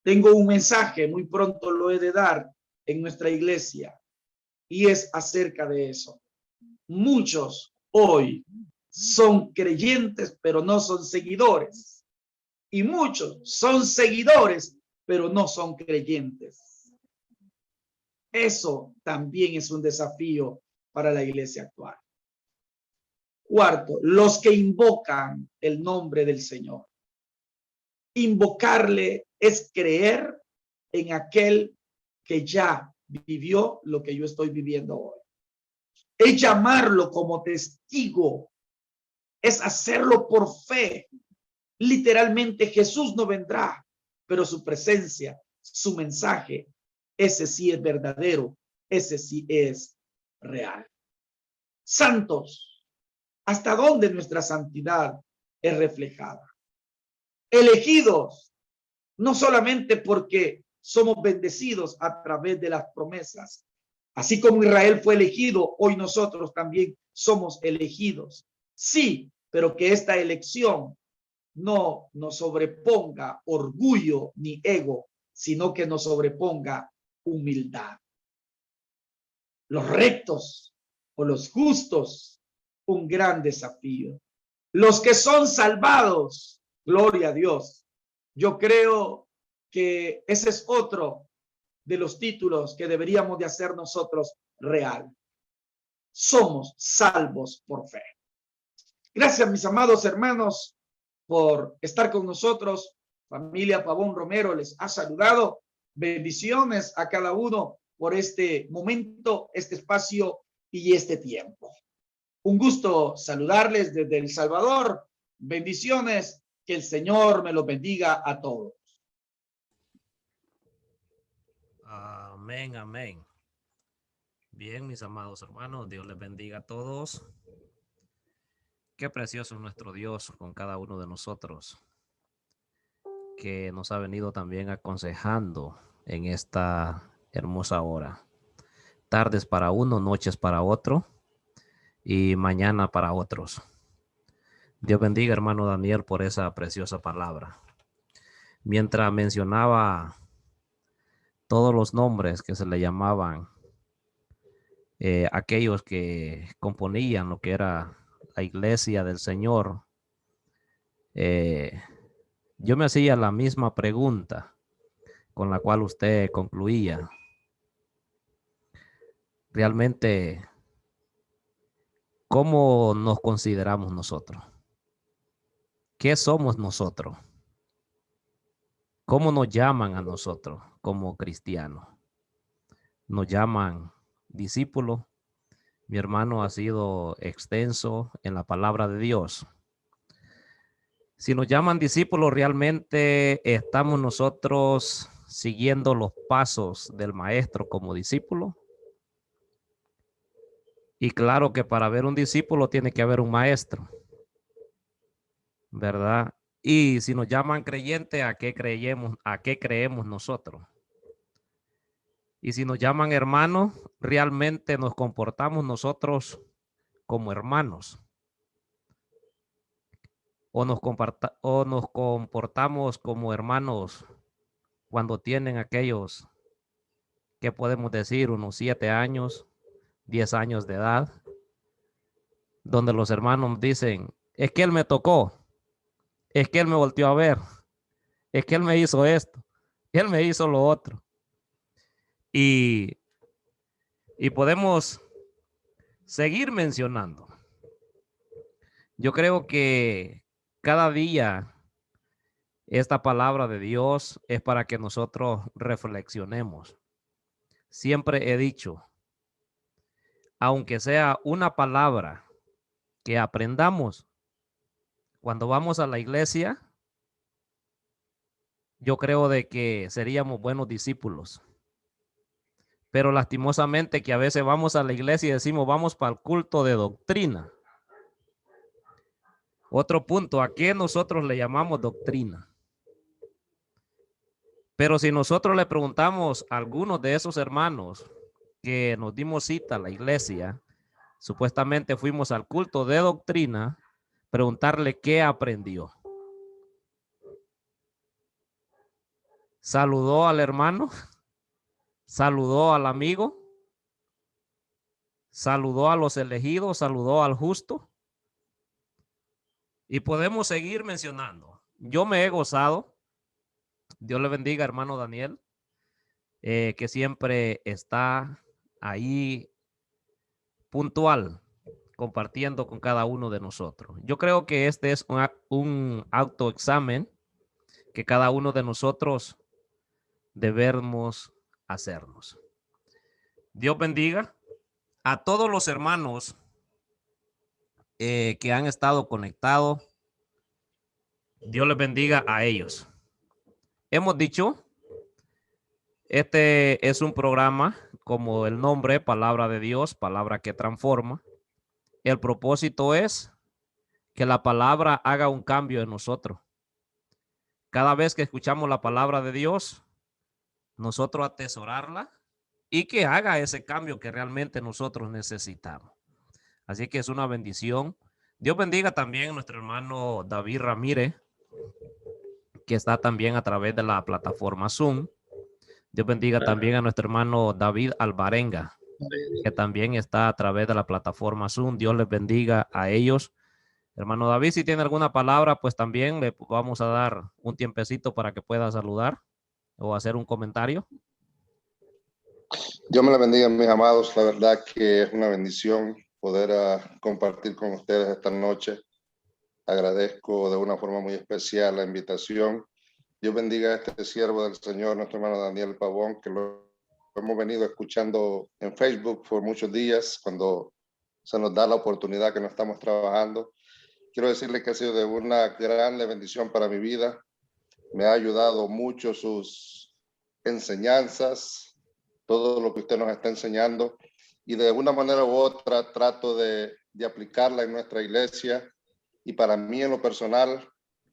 Tengo un mensaje, muy pronto lo he de dar en nuestra iglesia, y es acerca de eso. Muchos hoy son creyentes, pero no son seguidores. Y muchos son seguidores, pero no son creyentes. Eso también es un desafío para la iglesia actual. Cuarto, los que invocan el nombre del Señor. Invocarle es creer en aquel que ya vivió lo que yo estoy viviendo hoy. Es llamarlo como testigo. Es hacerlo por fe. Literalmente Jesús no vendrá, pero su presencia, su mensaje, ese sí es verdadero, ese sí es real. Santos, ¿hasta dónde nuestra santidad es reflejada? Elegidos, no solamente porque somos bendecidos a través de las promesas. Así como Israel fue elegido, hoy nosotros también somos elegidos. Sí, pero que esta elección no nos sobreponga orgullo ni ego, sino que nos sobreponga humildad. Los rectos o los justos, un gran desafío. Los que son salvados, gloria a Dios. Yo creo que ese es otro de los títulos que deberíamos de hacer nosotros real. Somos salvos por fe. Gracias, mis amados hermanos, por estar con nosotros. Familia Pavón Romero les ha saludado. Bendiciones a cada uno por este momento, este espacio y este tiempo. Un gusto saludarles desde El Salvador. Bendiciones. Que el Señor me los bendiga a todos. Amén, amén. Bien, mis amados hermanos, Dios les bendiga a todos. Qué precioso es nuestro Dios con cada uno de nosotros, que nos ha venido también aconsejando en esta hermosa hora. Tardes para uno, noches para otro y mañana para otros. Dios bendiga, hermano Daniel, por esa preciosa palabra. Mientras mencionaba todos los nombres que se le llamaban aquellos que componían lo que era la iglesia del Señor, yo me hacía la misma pregunta con la cual usted concluía. Realmente, ¿cómo nos consideramos nosotros? ¿Qué somos nosotros? ¿Cómo nos llaman a nosotros como cristianos? Nos llaman discípulos. Mi hermano ha sido extenso en la palabra de Dios. Si nos llaman discípulos, realmente estamos nosotros siguiendo los pasos del maestro como discípulo. Y claro que para ver un discípulo tiene que haber un maestro, ¿verdad? Y si nos llaman creyente, ¿a qué creemos nosotros? Y si nos llaman hermanos, realmente nos comportamos nosotros como hermanos. O nos comportamos como hermanos cuando tienen aquellos que podemos decir unos 7 años, 10 años de edad, donde los hermanos dicen, es que él me tocó, es que él me volteó a ver, es que él me hizo esto, él me hizo lo otro. Y podemos seguir mencionando. Yo creo que cada día esta palabra de Dios es para que nosotros reflexionemos. Siempre he dicho, aunque sea una palabra que aprendamos cuando vamos a la iglesia, yo creo de que seríamos buenos discípulos. Pero lastimosamente que a veces vamos a la iglesia y decimos, vamos para el culto de doctrina. Otro punto, ¿a qué nosotros le llamamos doctrina? Pero si nosotros le preguntamos a algunos de esos hermanos que nos dimos cita a la iglesia, supuestamente fuimos al culto de doctrina, preguntarle qué aprendió. Saludó al hermano, saludó al amigo, saludó a los elegidos, saludó al justo. Y podemos seguir mencionando. Yo me he gozado. Dios le bendiga, hermano Daniel, que siempre está ahí puntual, compartiendo con cada uno de nosotros. Yo creo que este es un autoexamen que cada uno de nosotros debemos hacernos. Dios bendiga a todos los hermanos que han estado conectados. Dios les bendiga a ellos. Hemos dicho, este es un programa como el nombre, palabra de Dios, palabra que transforma. El propósito es que la palabra haga un cambio en nosotros. Cada vez que escuchamos la palabra de Dios, nosotros atesorarla y que haga ese cambio que realmente nosotros necesitamos. Así que es una bendición. Dios bendiga también a nuestro hermano David Ramírez, que está también a través de la plataforma Zoom. Dios bendiga también a nuestro hermano David Alvarenga, que también está a través de la plataforma Zoom. Dios les bendiga a ellos. Hermano David, si tiene alguna palabra, pues también le vamos a dar un tiempecito para que pueda saludar o hacer un comentario. Dios me la bendiga, mis amados. La verdad que es una bendición poder compartir con ustedes esta noche. Agradezco de una forma muy especial la invitación. Dios bendiga a este siervo del Señor, nuestro hermano Daniel Pavón, que lo hemos venido escuchando en Facebook por muchos días, cuando se nos da la oportunidad que no estamos trabajando. Quiero decirle que ha sido de una gran bendición para mi vida. Me ha ayudado mucho sus enseñanzas, todo lo que usted nos está enseñando, y de una manera u otra trato de aplicarla en nuestra iglesia, y para mí en lo personal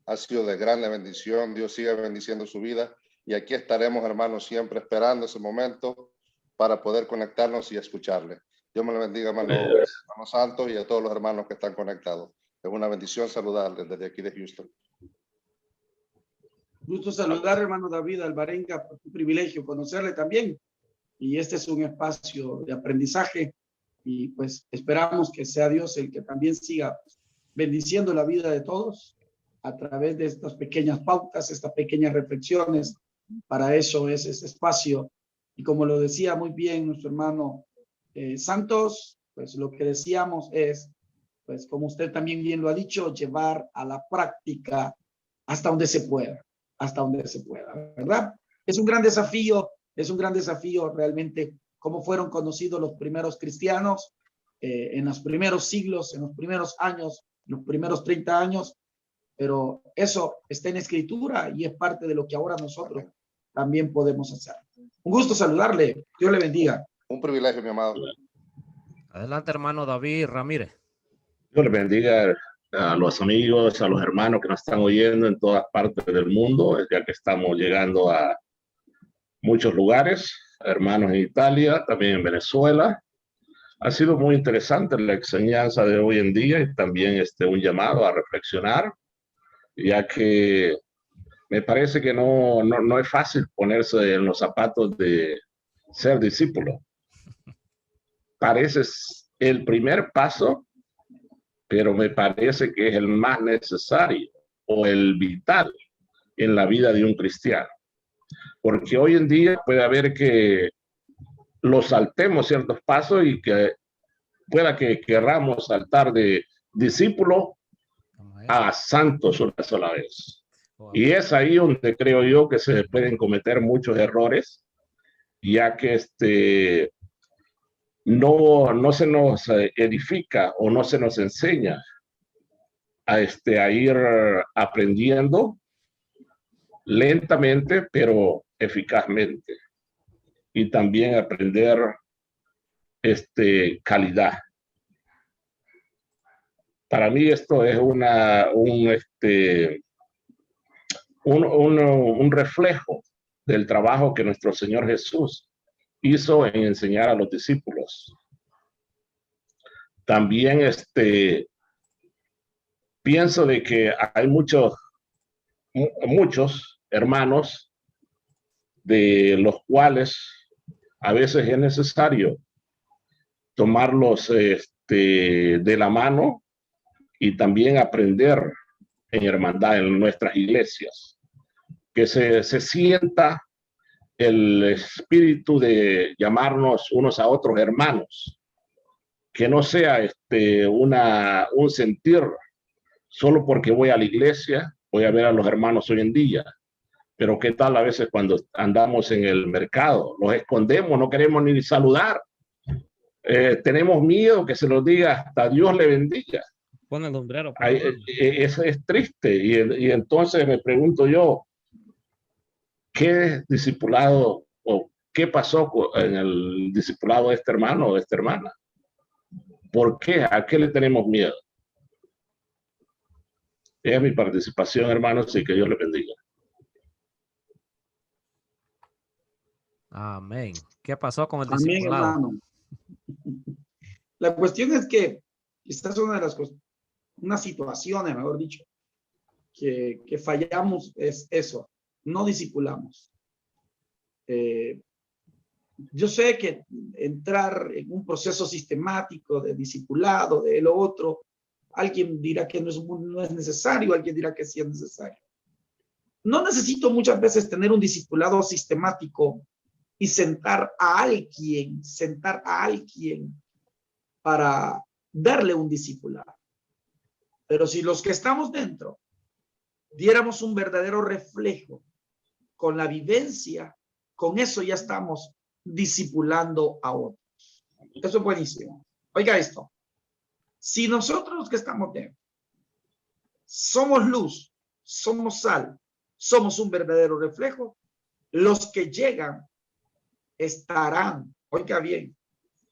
ha sido de gran bendición. Dios siga bendiciendo su vida, y aquí estaremos, hermanos, siempre esperando ese momento para poder conectarnos y escucharle. Dios me lo bendiga, hermano Santos, y a todos los hermanos que están conectados. Es una bendición saludarles desde aquí de Houston. Gusto saludar, hermano David Alvarenga, por tu privilegio conocerle también. Y este es un espacio de aprendizaje, y pues esperamos que sea Dios el que también siga bendiciendo la vida de todos a través de estas pequeñas pautas, estas pequeñas reflexiones. Para eso es ese espacio. Y como lo decía muy bien nuestro hermano Santos, pues lo que decíamos es, pues como usted también bien lo ha dicho, llevar a la práctica hasta donde se pueda, ¿verdad? Es un gran desafío realmente cómo fueron conocidos los primeros cristianos en los primeros siglos, en los primeros años, los primeros 30 años, pero eso está en escritura y es parte de lo que ahora nosotros también podemos hacer. Un gusto saludarle. Dios le bendiga. Un privilegio, mi amado. Adelante, hermano David Ramírez. Dios le bendiga a los amigos, a los hermanos que nos están oyendo en todas partes del mundo, ya que estamos llegando a muchos lugares, hermanos en Italia, también en Venezuela. Ha sido muy interesante la enseñanza de hoy en día, y también un llamado a reflexionar, ya que me parece que no es fácil ponerse en los zapatos de ser discípulo. Parece el primer paso, pero me parece que es el más necesario o el vital en la vida de un cristiano. Porque hoy en día puede haber que lo saltemos ciertos pasos y que pueda que querramos saltar de discípulo a santos una sola vez. Y es ahí donde creo yo que se pueden cometer muchos errores, ya que no se nos edifica o no se nos enseña a ir aprendiendo lentamente, pero eficazmente. Y también aprender calidad. Para mí esto es un reflejo del trabajo que nuestro Señor Jesús hizo en enseñar a los discípulos. También pienso de que hay muchos hermanos de los cuales a veces es necesario tomarlos de la mano y también aprender en hermandad en nuestras iglesias, que se sienta el espíritu de llamarnos unos a otros hermanos, que no sea un sentir solo porque voy a la iglesia, voy a ver a los hermanos hoy en día. Pero qué tal a veces cuando andamos en el mercado, los escondemos, no queremos ni saludar. Tenemos miedo que se nos diga hasta Dios le bendiga. Pon el sombrero. Eso es triste. Y entonces me pregunto yo, ¿qué discipulado o qué pasó en el discipulado de este hermano o de esta hermana? ¿Por qué? ¿A qué le tenemos miedo? Es mi participación, hermanos, y que Dios le bendiga. Amén. ¿Qué pasó con el Amén, discipulado? hermano. La cuestión es que esta es unas situaciones, mejor dicho, que fallamos, es eso, no discipulamos. Yo sé que entrar en un proceso sistemático de discipulado, de lo otro, alguien dirá que no es necesario, alguien dirá que sí es necesario. No necesito muchas veces tener un discipulado sistemático y sentar a alguien para darle un discipulado. Pero si los que estamos dentro diéramos un verdadero reflejo con la vivencia, con eso ya estamos discipulando a otros. Eso es buenísimo. Oiga esto. Si nosotros los que estamos dentro somos luz, somos sal, somos un verdadero reflejo, los que llegan estarán, oiga bien,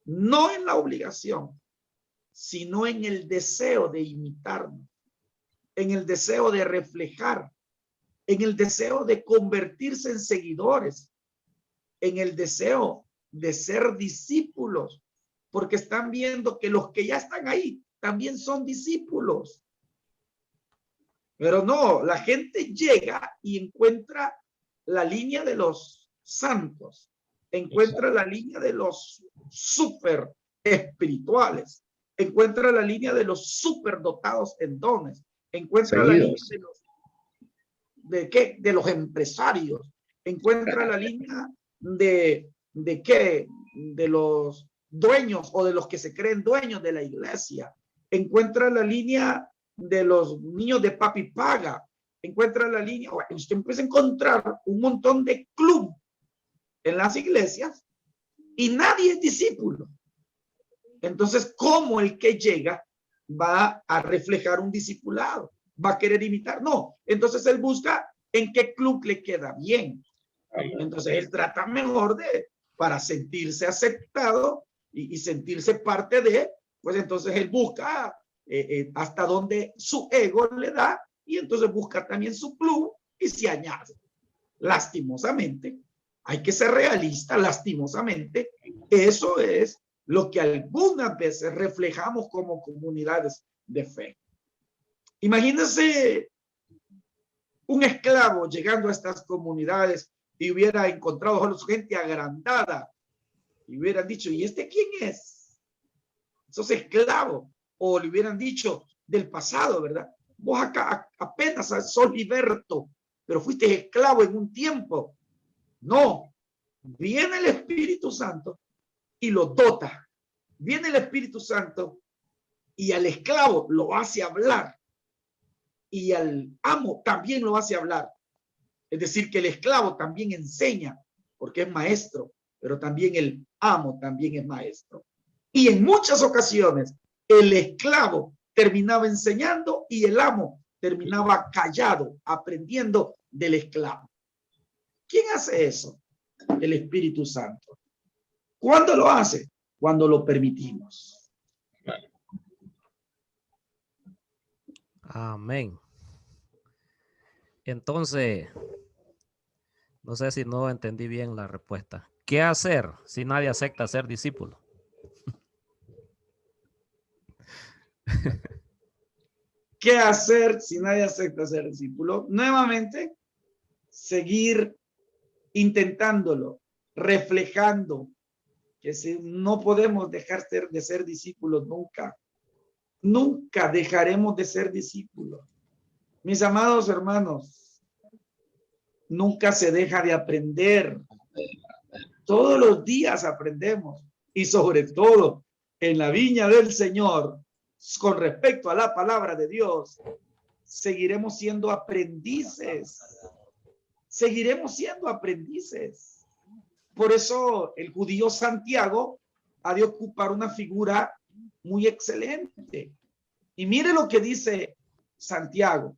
no en la obligación, sino en el deseo de imitarnos, en el deseo de reflejar, en el deseo de convertirse en seguidores, en el deseo de ser discípulos, porque están viendo que los que ya están ahí también son discípulos. Pero no, la gente llega y encuentra la línea de los santos, encuentra la línea de los súper espirituales, encuentra la línea de los súper dotados en dones, encuentra la línea de los de los empresarios, encuentra la línea de los dueños o de los que se creen dueños de la iglesia, encuentra la línea de los niños de papi paga, encuentra la línea, usted empieza a encontrar un montón de club en las iglesias y nadie es discípulo. Entonces, ¿cómo el que llega va a reflejar un discipulado? ¿Va a querer imitar? No. Entonces él busca en qué club le queda bien. Entonces él trata mejor para sentirse aceptado y sentirse parte de, pues entonces él busca hasta donde su ego le da y entonces busca también su club y se añade. Lastimosamente, hay que ser realista, lastimosamente, eso es lo que algunas veces reflejamos como comunidades de fe. Imagínense un esclavo llegando a estas comunidades y hubiera encontrado a gente agrandada y hubieran dicho, ¿y este quién es? Sos esclavo. O le hubieran dicho del pasado, ¿verdad? Vos acá apenas sos liberto, pero fuiste esclavo en un tiempo. No, viene el Espíritu Santo y lo dota. Viene el Espíritu Santo y al esclavo lo hace hablar y al amo también lo hace hablar. Es decir, que el esclavo también enseña porque es maestro, pero también el amo también es maestro. Y en muchas ocasiones el esclavo terminaba enseñando y el amo terminaba callado, aprendiendo del esclavo. ¿Quién hace eso? El Espíritu Santo. ¿Cuándo lo hace? Cuando lo permitimos. Amén. Entonces, no sé si no entendí bien la respuesta. ¿Qué hacer si nadie acepta ser discípulo? ¿Qué hacer si nadie acepta ser discípulo? Nuevamente, seguir intentándolo, reflejando que no podemos dejar de ser discípulos nunca. Nunca dejaremos de ser discípulos. Mis amados hermanos, nunca se deja de aprender. Todos los días aprendemos y sobre todo en la viña del Señor, con respecto a la palabra de Dios, seguiremos siendo aprendices. Seguiremos siendo aprendices. Por eso el judío Santiago ha de ocupar una figura muy excelente. Y mire lo que dice Santiago.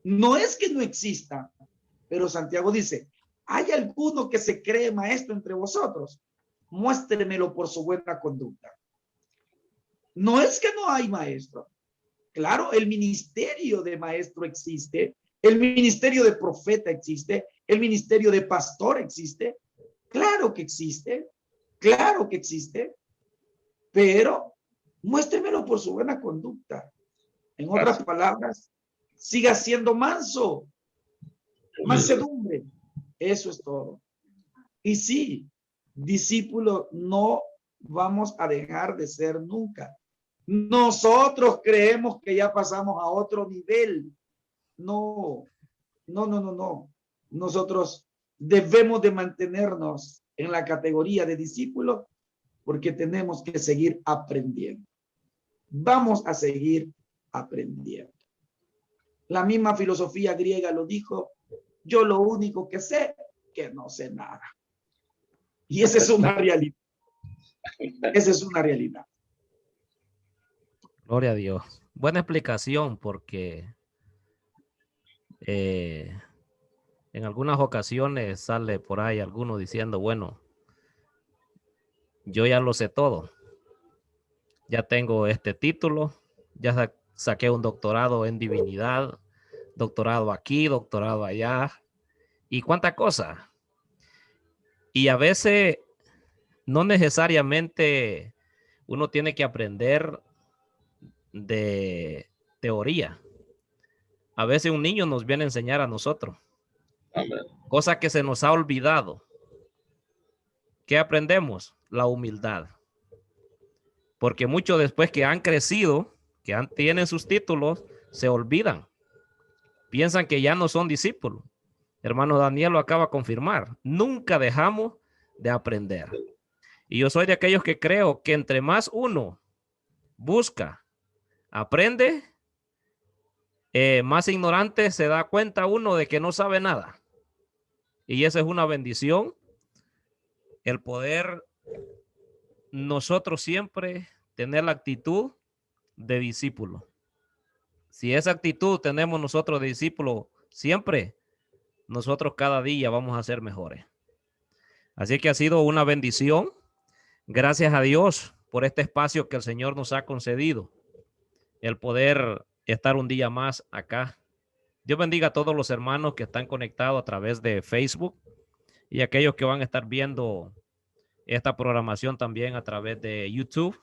No es que no exista, pero Santiago dice, ¿hay alguno que se cree maestro entre vosotros? Muéstremelo por su buena conducta. No es que no hay maestro. Claro, el ministerio de maestro existe, el ministerio de profeta existe, el ministerio de pastor existe. Claro que existe, pero muéstremelo por su buena conducta. En otras palabras, siga siendo manso, mansedumbre. Eso es todo. Y sí, discípulo no vamos a dejar de ser nunca. Nosotros creemos que ya pasamos a otro nivel. No. Nosotros debemos de mantenernos en la categoría de discípulo porque tenemos que seguir aprendiendo. Vamos a seguir aprendiendo. La misma filosofía griega lo dijo: yo lo único que sé, que no sé nada. Y esa es una realidad. Esa es una realidad. Gloria a Dios. Buena explicación, porque en algunas ocasiones sale por ahí alguno diciendo, bueno, yo ya lo sé todo. Ya tengo este título, ya saqué un doctorado en divinidad, doctorado aquí, doctorado allá, y cuánta cosa. Y a veces no necesariamente uno tiene que aprender de teoría. A veces un niño nos viene a enseñar a nosotros, Amén. cosa que se nos ha olvidado. ¿Qué aprendemos? La humildad. Porque muchos después que han crecido, tienen sus títulos, se olvidan. Piensan que ya no son discípulos. Hermano Daniel lo acaba de confirmar. Nunca dejamos de aprender. Y yo soy de aquellos que creo que entre más uno busca, aprende, más ignorante se da cuenta uno de que no sabe nada. Y esa es una bendición, el poder nosotros siempre tener la actitud de discípulo. Si esa actitud tenemos nosotros de discípulo siempre, nosotros cada día vamos a ser mejores. Así que ha sido una bendición. Gracias a Dios por este espacio que el Señor nos ha concedido, el poder estar un día más acá. Dios bendiga a todos los hermanos que están conectados a través de Facebook y aquellos que van a estar viendo esta programación también a través de YouTube.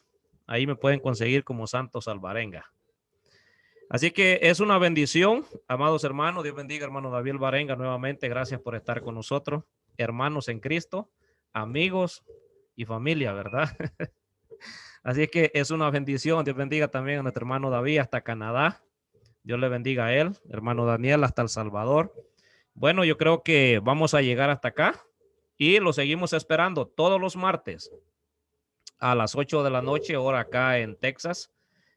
Ahí me pueden conseguir como Santos Alvarenga. Así que es una bendición, amados hermanos. Dios bendiga, hermano David Varenga, nuevamente. Gracias por estar con nosotros, hermanos en Cristo, amigos y familia, ¿verdad? Así que es una bendición. Dios bendiga también a nuestro hermano David hasta Canadá. Dios le bendiga a él, hermano Daniel hasta El Salvador. Bueno, yo creo que vamos a llegar hasta acá y lo seguimos esperando todos los martes a las 8 de la noche, hora acá en Texas,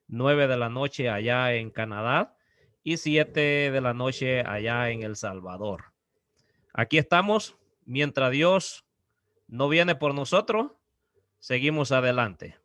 9 de la noche allá en Canadá y 7 de la noche allá en El Salvador. Aquí estamos. Mientras Dios no viene por nosotros, seguimos adelante.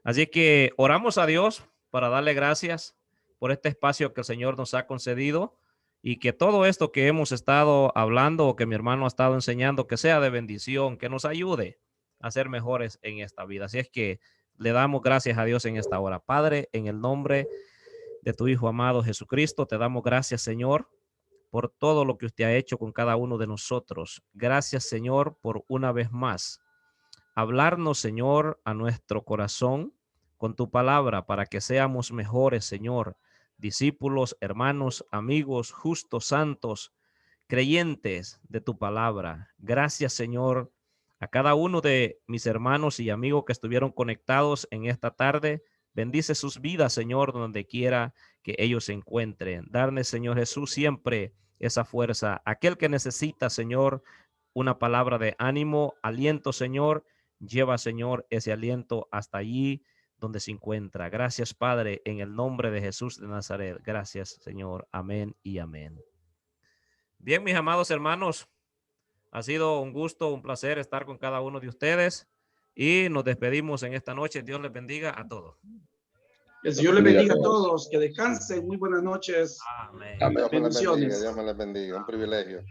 Así que oramos a Dios para darle gracias por este espacio que el Señor nos ha concedido y que todo esto que hemos estado hablando o que mi hermano ha estado enseñando, que sea de bendición, que nos ayude a ser mejores en esta vida. Así es que le damos gracias a Dios en esta hora. Padre, en el nombre de tu Hijo amado Jesucristo, te damos gracias, Señor, por todo lo que usted ha hecho con cada uno de nosotros. Gracias, Señor, por una vez más hablarnos, Señor, a nuestro corazón con tu palabra para que seamos mejores, Señor, discípulos, hermanos, amigos, justos, santos, creyentes de tu palabra. Gracias, Señor, a cada uno de mis hermanos y amigos que estuvieron conectados en esta tarde. Bendice sus vidas, Señor, donde quiera que ellos se encuentren. Darles, Señor Jesús, siempre esa fuerza. Aquel que necesita, Señor, una palabra de ánimo, aliento, Señor, lleva, Señor, ese aliento hasta allí donde se encuentra. Gracias, Padre, en el nombre de Jesús de Nazaret. Gracias, Señor. Amén y amén. Bien, mis amados hermanos, ha sido un gusto, un placer estar con cada uno de ustedes y nos despedimos en esta noche. Dios les bendiga a todos. El Señor les bendiga a todos. Que descansen. Muy buenas noches. Amén. Dios me les bendiga. Bendiciones. Dios me les bendiga. Un privilegio.